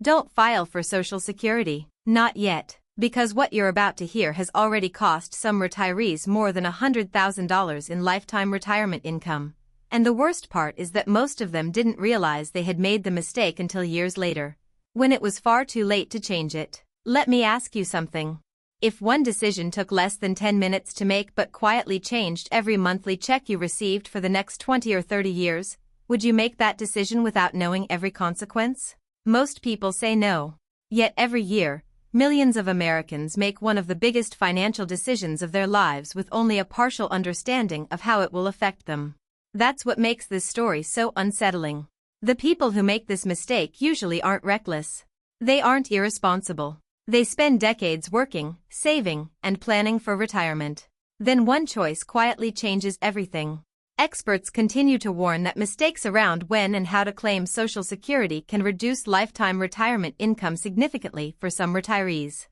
Don't file for Social Security. Not yet. Because what you're about to hear has already cost some retirees more than $100,000 in lifetime retirement income. And the worst part is that most of them didn't realize they had made the mistake until years later, when it was far too late to change it. Let me ask you something. If one decision took less than 10 minutes to make but quietly changed every monthly check you received for the next 20 or 30 years, would you make that decision without knowing every consequence? Most people say no. Yet every year, millions of Americans make one of the biggest financial decisions of their lives with only a partial understanding of how it will affect them. That's what makes this story so unsettling. The people who make this mistake usually aren't reckless. They aren't irresponsible. They spend decades working, saving, and planning for retirement. Then one choice quietly changes everything. Experts continue to warn that mistakes around when and how to claim Social Security can reduce lifetime retirement income significantly for some retirees.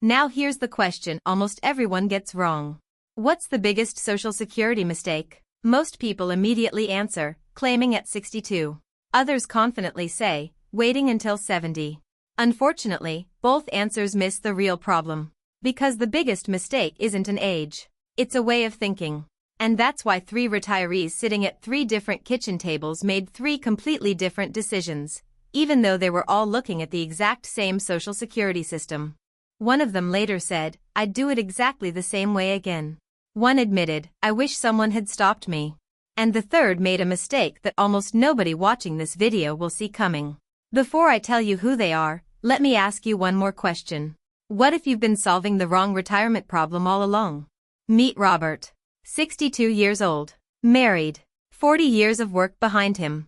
Now here's the question almost everyone gets wrong. What's the biggest Social Security mistake? Most people immediately answer, claiming at 62. Others confidently say, waiting until 70. Unfortunately, both answers miss the real problem. Because the biggest mistake isn't an age. It's a way of thinking. And that's why 3 retirees sitting at 3 different kitchen tables made 3 completely different decisions, even though they were all looking at the exact same Social Security system. One of them later said, I'd do it exactly the same way again. One admitted, I wish someone had stopped me. And the third made a mistake that almost nobody watching this video will see coming. Before I tell you who they are, let me ask you one more question. What if you've been solving the wrong retirement problem all along? Meet Robert. 62 years old. Married. 40 years of work behind him.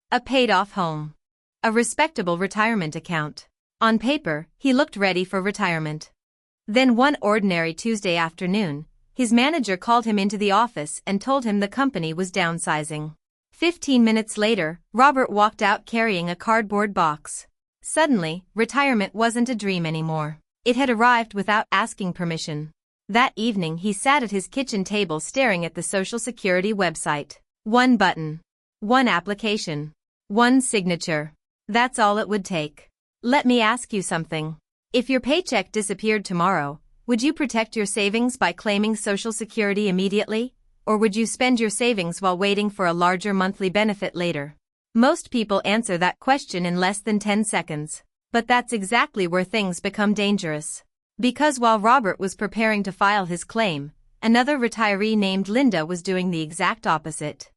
A paid-off home. A respectable retirement account. On paper, he looked ready for retirement. Then one ordinary Tuesday afternoon, his manager called him into the office and told him the company was downsizing. 15 minutes later, Robert walked out carrying a cardboard box. Suddenly, retirement wasn't a dream anymore. It had arrived without asking permission. That evening he sat at his kitchen table staring at the Social Security website. One button. One application. One signature. That's all it would take. Let me ask you something. If your paycheck disappeared tomorrow, would you protect your savings by claiming Social Security immediately? Or would you spend your savings while waiting for a larger monthly benefit later? Most people answer that question in less than 10 seconds. But that's exactly where things become dangerous. Because while Robert was preparing to file his claim, another retiree named Linda was doing the exact opposite.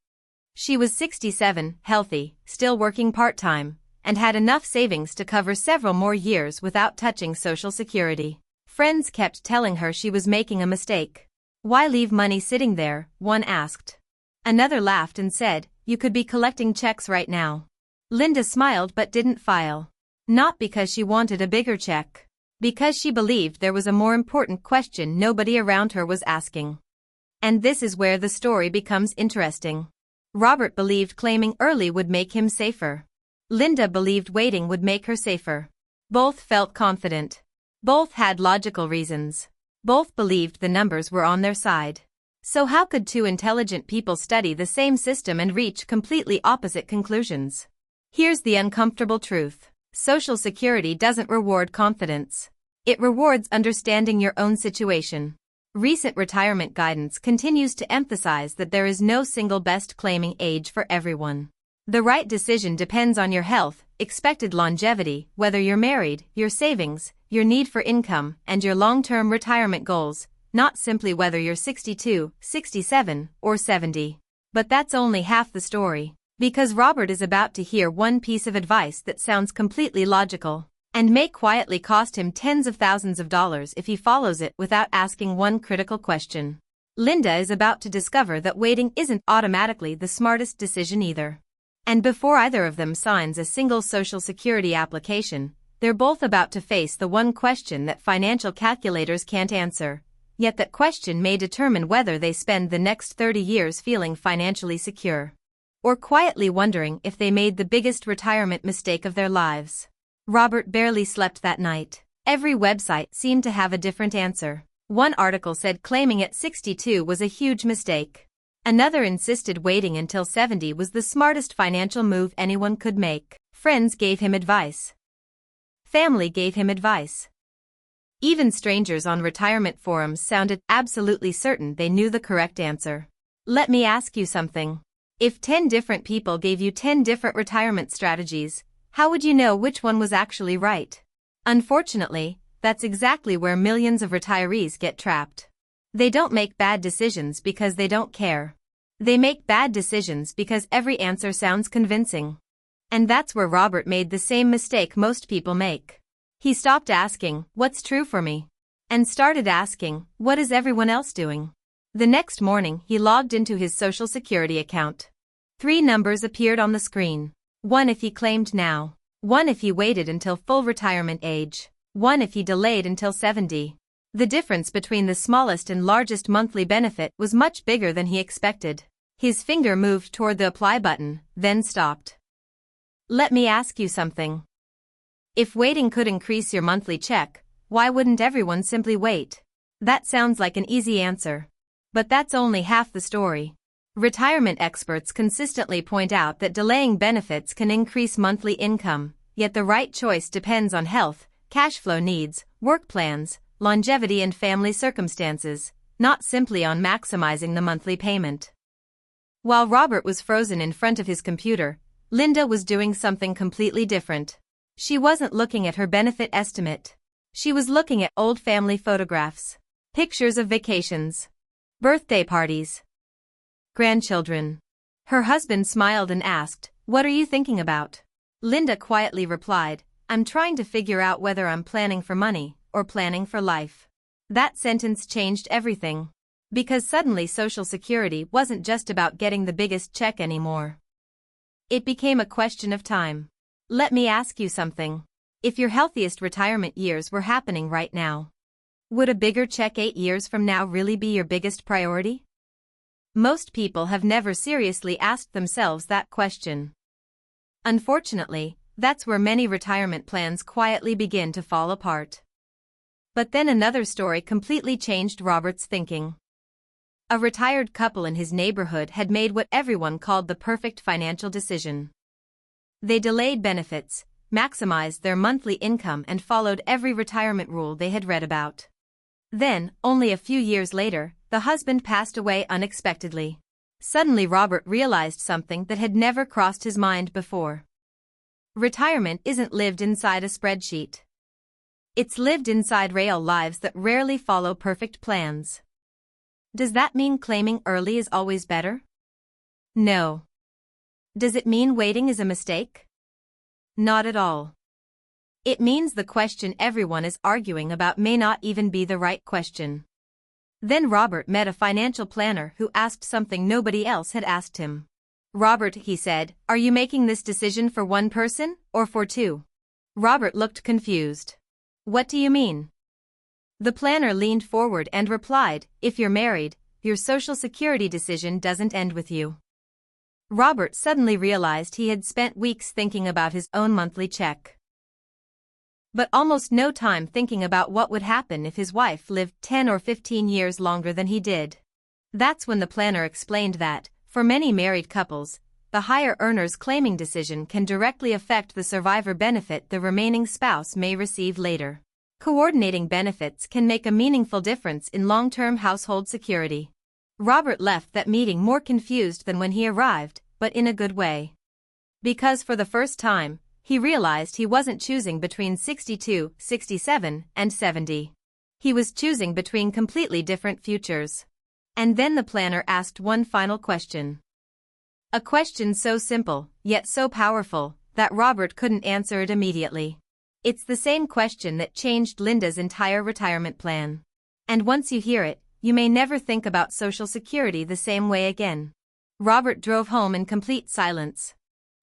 She was 67, healthy, still working part-time, and had enough savings to cover several more years without touching Social Security. Friends kept telling her she was making a mistake. Why leave money sitting there? One asked. Another laughed and said, you could be collecting checks right now. Linda smiled but didn't file. Not because she wanted a bigger check. Because she believed there was a more important question nobody around her was asking. And this is where the story becomes interesting. Robert believed claiming early would make him safer. Linda believed waiting would make her safer. Both felt confident. Both had logical reasons. Both believed the numbers were on their side. So how could 2 intelligent people study the same system and reach completely opposite conclusions? Here's the uncomfortable truth. Social Security doesn't reward confidence. It rewards understanding your own situation. Recent retirement guidance continues to emphasize that there is no single best claiming age for everyone. The right decision depends on your health, expected longevity, whether you're married, your savings, your need for income, and your long-term retirement goals, not simply whether you're 62, 67, or 70. But that's only half the story. Because Robert is about to hear one piece of advice that sounds completely logical, and may quietly cost him tens of thousands of dollars if he follows it without asking one critical question. Linda is about to discover that waiting isn't automatically the smartest decision either. And before either of them signs a single Social Security application, they're both about to face the one question that financial calculators can't answer. Yet that question may determine whether they spend the next 30 years feeling financially secure, or quietly wondering if they made the biggest retirement mistake of their lives. Robert barely slept that night. Every website seemed to have a different answer. One article said claiming at 62 was a huge mistake. Another insisted waiting until 70 was the smartest financial move anyone could make. Friends gave him advice. Family gave him advice. Even strangers on retirement forums sounded absolutely certain they knew the correct answer. Let me ask you something. If 10 different people gave you 10 different retirement strategies, how would you know which one was actually right? Unfortunately, that's exactly where millions of retirees get trapped. They don't make bad decisions because they don't care. They make bad decisions because every answer sounds convincing. And that's where Robert made the same mistake most people make. He stopped asking, "What's true for me?" and started asking, "What is everyone else doing?" The next morning, he logged into his Social Security account. 3 numbers appeared on the screen. 1 if he claimed now. 1 if he waited until full retirement age. 1 if he delayed until 70. The difference between the smallest and largest monthly benefit was much bigger than he expected. His finger moved toward the apply button, then stopped. Let me ask you something. If waiting could increase your monthly check, why wouldn't everyone simply wait? That sounds like an easy answer. But that's only half the story. Retirement experts consistently point out that delaying benefits can increase monthly income, yet the right choice depends on health, cash flow needs, work plans, longevity and family circumstances, not simply on maximizing the monthly payment. While Robert was frozen in front of his computer, Linda was doing something completely different. She wasn't looking at her benefit estimate. She was looking at old family photographs, pictures of vacations, birthday parties, grandchildren. Her husband smiled and asked, "What are you thinking about?" Linda quietly replied, "I'm trying to figure out whether I'm planning for money or planning for life." That sentence changed everything. Because suddenly Social Security wasn't just about getting the biggest check anymore. It became a question of time. Let me ask you something. If your healthiest retirement years were happening right now, would a bigger check 8 years from now really be your biggest priority? Most people have never seriously asked themselves that question. Unfortunately, that's where many retirement plans quietly begin to fall apart. But then another story completely changed Robert's thinking. A retired couple in his neighborhood had made what everyone called the perfect financial decision. They delayed benefits, maximized their monthly income and followed every retirement rule they had read about. Then, only a few years later, the husband passed away unexpectedly. Suddenly Robert realized something that had never crossed his mind before. Retirement isn't lived inside a spreadsheet. It's lived inside real lives that rarely follow perfect plans. Does that mean claiming early is always better? No. Does it mean waiting is a mistake? Not at all. It means the question everyone is arguing about may not even be the right question. Then Robert met a financial planner who asked something nobody else had asked him. "Robert," he said, "are you making this decision for one person or for 2?" Robert looked confused. "What do you mean?" The planner leaned forward and replied, "If you're married, your Social Security decision doesn't end with you." Robert suddenly realized he had spent weeks thinking about his own monthly check, but almost no time thinking about what would happen if his wife lived 10 or 15 years longer than he did. That's when the planner explained that, for many married couples, the higher earner's claiming decision can directly affect the survivor benefit the remaining spouse may receive later. Coordinating benefits can make a meaningful difference in long-term household security. Robert left that meeting more confused than when he arrived, but in a good way. Because for the first time, he realized he wasn't choosing between 62, 67, and 70. He was choosing between completely different futures. And then the planner asked one final question. A question so simple, yet so powerful, that Robert couldn't answer it immediately. It's the same question that changed Linda's entire retirement plan. And once you hear it, you may never think about Social Security the same way again. Robert drove home in complete silence.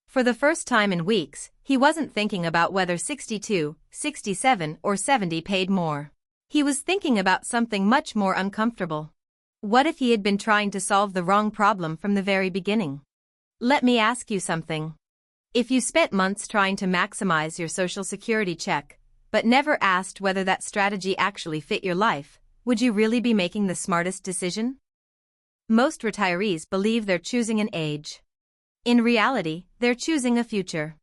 For the first time in weeks, he wasn't thinking about whether 62, 67, or 70 paid more. He was thinking about something much more uncomfortable. What if he had been trying to solve the wrong problem from the very beginning? Let me ask you something. If you spent months trying to maximize your Social Security check, but never asked whether that strategy actually fit your life, would you really be making the smartest decision? Most retirees believe they're choosing an age. In reality, they're choosing a future.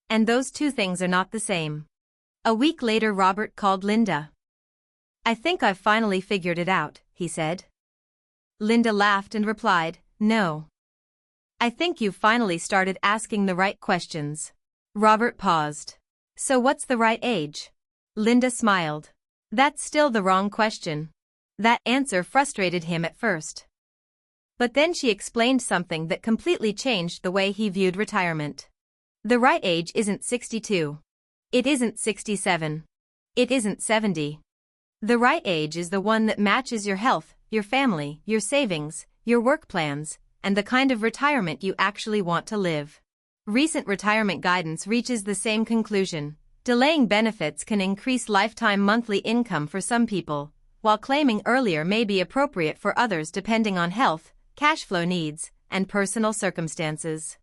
And those two things are not the same. A week later, Robert called Linda. "I think I've finally figured it out," he said. Linda laughed and replied, "No. I think you've finally started asking the right questions." Robert paused. "So what's the right age?" Linda smiled. "That's still the wrong question." That answer frustrated him at first. But then she explained something that completely changed the way he viewed retirement. The right age isn't 62. It isn't 67. It isn't 70. The right age is the one that matches your health, your family, your savings, your work plans, and the kind of retirement you actually want to live. Recent retirement guidance reaches the same conclusion. Delaying benefits can increase lifetime monthly income for some people, while claiming earlier may be appropriate for others depending on health, cash flow needs, and personal circumstances.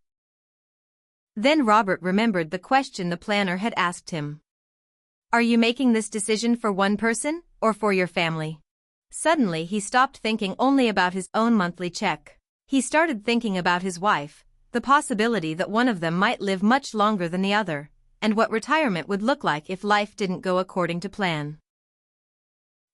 Then Robert remembered the question the planner had asked him. "Are you making this decision for one person, or for your family?" Suddenly he stopped thinking only about his own monthly check. He started thinking about his wife, the possibility that one of them might live much longer than the other, and what retirement would look like if life didn't go according to plan.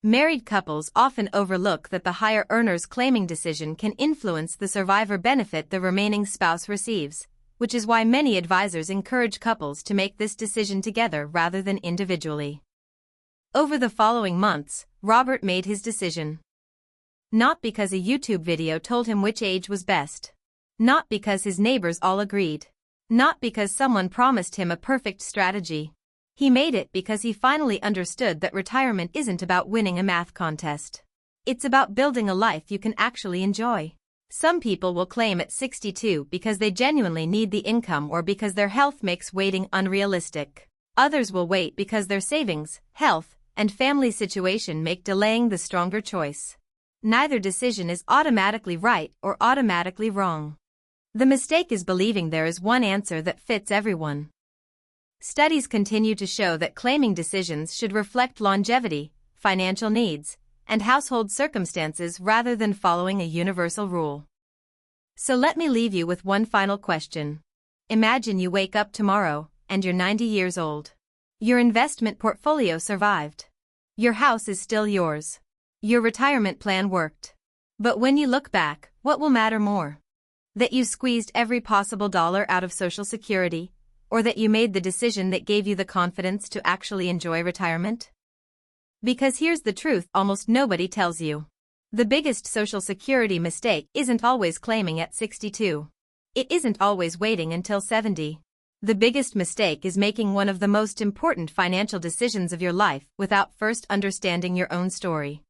Married couples often overlook that the higher earner's claiming decision can influence the survivor benefit the remaining spouse receives, which is why many advisors encourage couples to make this decision together rather than individually. Over the following months, Robert made his decision. Not because a YouTube video told him which age was best. Not because his neighbors all agreed. Not because someone promised him a perfect strategy. He made it because he finally understood that retirement isn't about winning a math contest. It's about building a life you can actually enjoy. Some people will claim at 62 because they genuinely need the income or because their health makes waiting unrealistic. Others will wait because their savings, health, and family situation make delaying the stronger choice. Neither decision is automatically right or automatically wrong. The mistake is believing there is one answer that fits everyone. Studies continue to show that claiming decisions should reflect longevity, financial needs, and household circumstances rather than following a universal rule. So let me leave you with one final question. Imagine you wake up tomorrow, and you're 90 years old. Your investment portfolio survived. Your house is still yours. Your retirement plan worked. But when you look back, what will matter more? That you squeezed every possible dollar out of Social Security, or that you made the decision that gave you the confidence to actually enjoy retirement? Because here's the truth almost nobody tells you. The biggest Social Security mistake isn't always claiming at 62. It isn't always waiting until 70. The biggest mistake is making one of the most important financial decisions of your life without first understanding your own story.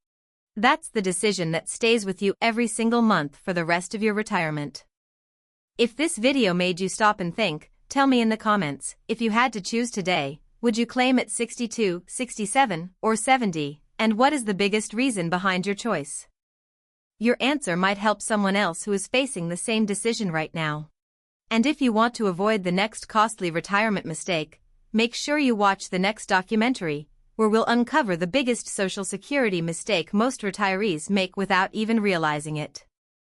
That's the decision that stays with you every single month for the rest of your retirement. If this video made you stop and think, tell me in the comments, if you had to choose today, would you claim at 62, 67, or 70, and what is the biggest reason behind your choice? Your answer might help someone else who is facing the same decision right now. And if you want to avoid the next costly retirement mistake, make sure you watch the next documentary, where we'll uncover the biggest Social Security mistake most retirees make without even realizing it.